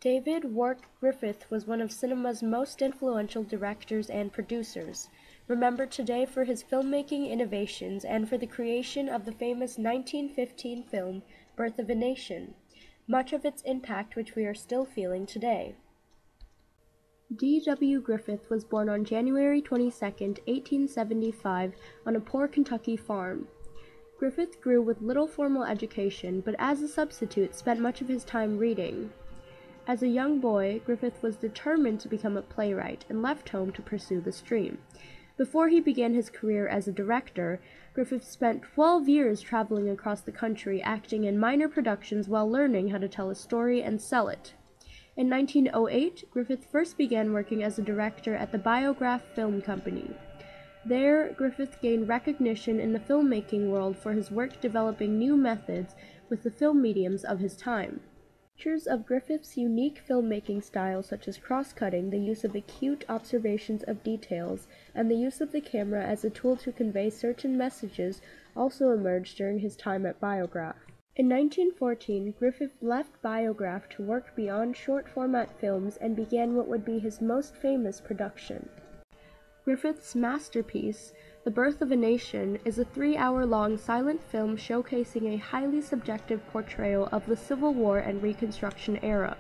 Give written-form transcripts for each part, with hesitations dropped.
David Wark Griffith was one of cinema's most influential directors and producers, remembered today for his filmmaking innovations and for the creation of the famous 1915 film Birth of a Nation, much of its impact which we are still feeling today. D.W. Griffith was born on January 22, 1875, on a poor Kentucky farm. Griffith grew with little formal education, but as a substitute spent much of his time reading. As a young boy, Griffith was determined to become a playwright and left home to pursue this dream. Before he began his career as a director, Griffith spent 12 years traveling across the country acting in minor productions while learning how to tell a story and sell it. In 1908, Griffith first began working as a director at the Biograph Film Company. There, Griffith gained recognition in the filmmaking world for his work developing new methods with the film mediums of his time. Features of Griffith's unique filmmaking style, such as cross-cutting, the use of acute observations of details, and the use of the camera as a tool to convey certain messages, also emerged during his time at Biograph. In 1914, Griffith left Biograph to work beyond short-format films and began what would be his most famous production. Griffith's masterpiece, The Birth of a Nation, is a 3-hour-long silent film showcasing a highly subjective portrayal of the Civil War and Reconstruction era.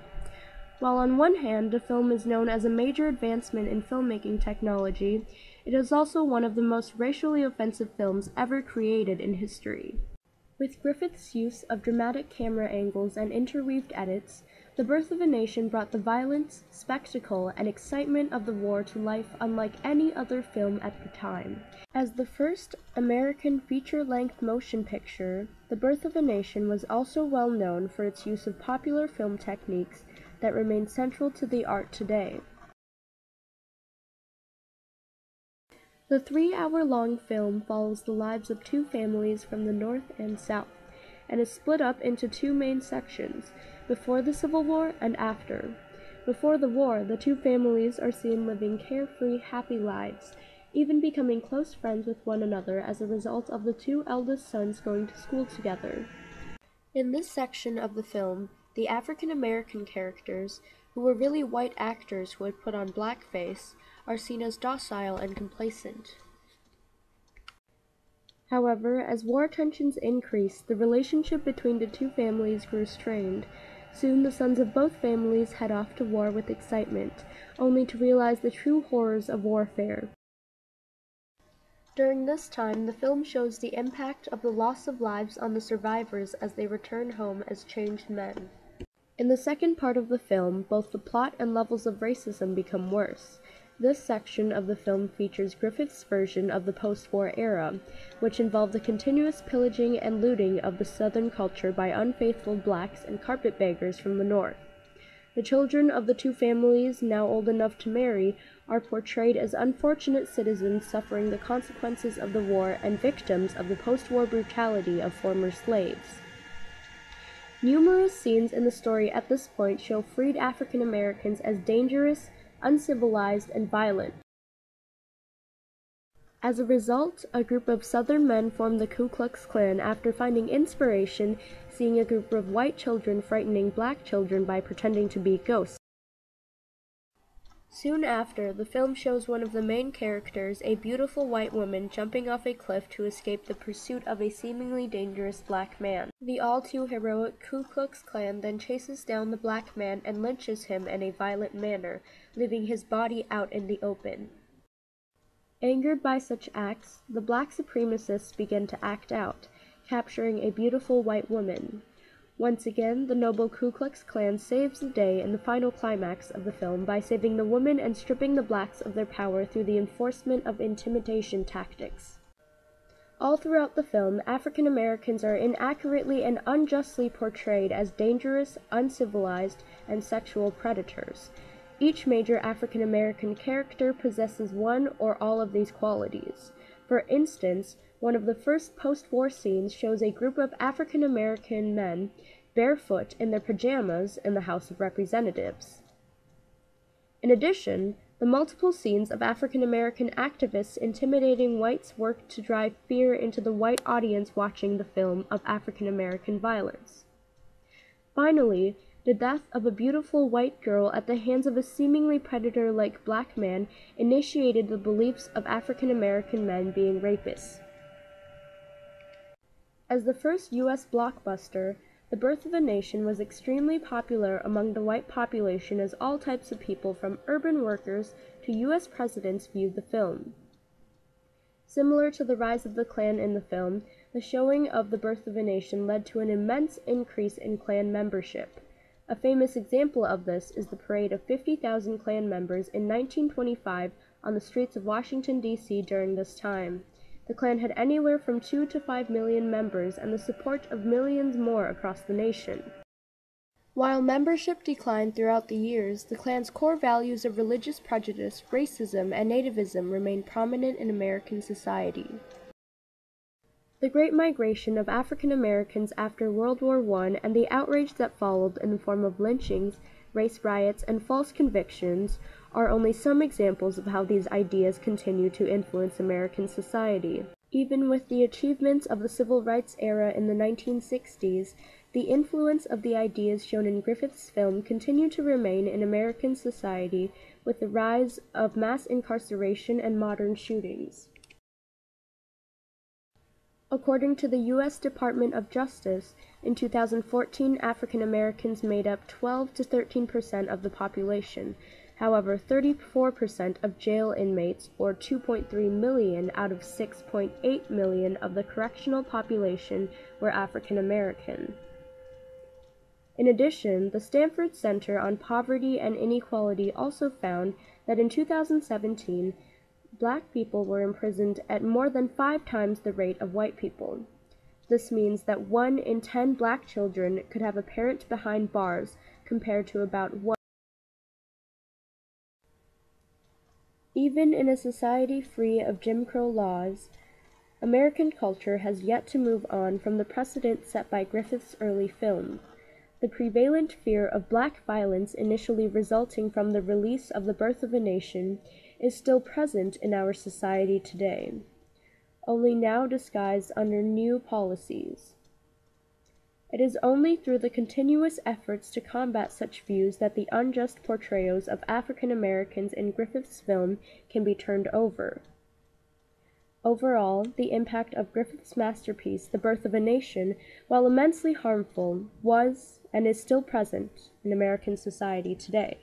While on one hand the film is known as a major advancement in filmmaking technology, it is also one of the most racially offensive films ever created in history. With Griffith's use of dramatic camera angles and interweaved edits, The Birth of a Nation brought the violence, spectacle, and excitement of the war to life unlike any other film at the time. As the first American feature-length motion picture, The Birth of a Nation was also well known for its use of popular film techniques that remain central to the art today. The 3-hour-long film follows the lives of two families from the North and South, and is split up into two main sections, before the Civil War and after. Before the war, the two families are seen living carefree, happy lives, even becoming close friends with one another as a result of the two eldest sons going to school together. In this section of the film, the African American characters, who were really white actors who had put on blackface, are seen as docile and complacent. However, as war tensions increased, the relationship between the two families grew strained. Soon the sons of both families head off to war with excitement, only to realize the true horrors of warfare. During this time, the film shows the impact of the loss of lives on the survivors as they return home as changed men. In the second part of the film, both the plot and levels of racism become worse. This section of the film features Griffith's version of the post-war era, which involved the continuous pillaging and looting of the Southern culture by unfaithful blacks and carpetbaggers from the North. The children of the two families, now old enough to marry, are portrayed as unfortunate citizens suffering the consequences of the war and victims of the post-war brutality of former slaves. Numerous scenes in the story at this point show freed African Americans as dangerous, uncivilized, and violent. As a result, a group of Southern men formed the Ku Klux Klan after finding inspiration seeing a group of white children frightening black children by pretending to be ghosts. Soon after, the film shows one of the main characters, a beautiful white woman, jumping off a cliff to escape the pursuit of a seemingly dangerous black man. The all-too-heroic Ku Klux Klan then chases down the black man and lynches him in a violent manner, leaving his body out in the open. Angered by such acts, the black supremacists begin to act out, capturing a beautiful white woman. Once again, the noble Ku Klux Klan saves the day in the final climax of the film by saving the woman and stripping the blacks of their power through the enforcement of intimidation tactics. All throughout the film, African Americans are inaccurately and unjustly portrayed as dangerous, uncivilized, and sexual predators. Each major African American character possesses one or all of these qualities. For instance, one of the first post-war scenes shows a group of African American men barefoot in their pajamas in the House of Representatives. In addition, the multiple scenes of African American activists intimidating whites work to drive fear into the white audience watching the film of African American violence. Finally, The death of a beautiful white girl at the hands of a seemingly predator-like black man initiated the beliefs of African American men being rapists. As the first U.S. blockbuster, The Birth of a Nation was extremely popular among the white population as all types of people from urban workers to U.S. presidents viewed the film. Similar to the rise of the Klan in the film, the showing of The Birth of a Nation led to an immense increase in Klan membership. A famous example of this is the parade of 50,000 Klan members in 1925 on the streets of Washington, D.C. during this time. The Klan had anywhere from 2 to 5 million members and the support of millions more across the nation. While membership declined throughout the years, the Klan's core values of religious prejudice, racism, and nativism remained prominent in American society. The Great Migration of African Americans after World War I and the outrage that followed in the form of lynchings, race riots, and false convictions are only some examples of how these ideas continue to influence American society. Even with the achievements of the civil rights era in the 1960s, the influence of the ideas shown in Griffith's film continued to remain in American society with the rise of mass incarceration and modern shootings. According to the U.S. Department of Justice, in 2014 African Americans made up 12 to 13% of the population. However, 34% of jail inmates, or 2.3 million out of 6.8 million of the correctional population, were African American. In addition, the Stanford Center on Poverty and Inequality also found that in 2017, Black people were imprisoned at more than 5 times the rate of white people. This means that 1 in 10 Black children could have a parent behind bars, compared to about 1. Even in a society free of Jim Crow laws, American culture has yet to move on from the precedent set by Griffith's early film. The prevalent fear of Black violence initially resulting from the release of The Birth of a Nation is still present in our society today, only now disguised under new policies. It is only through the continuous efforts to combat such views that the unjust portrayals of African Americans in Griffith's film can be turned over. Overall, the impact of Griffith's masterpiece, The Birth of a Nation, while immensely harmful, was and is still present in American society today.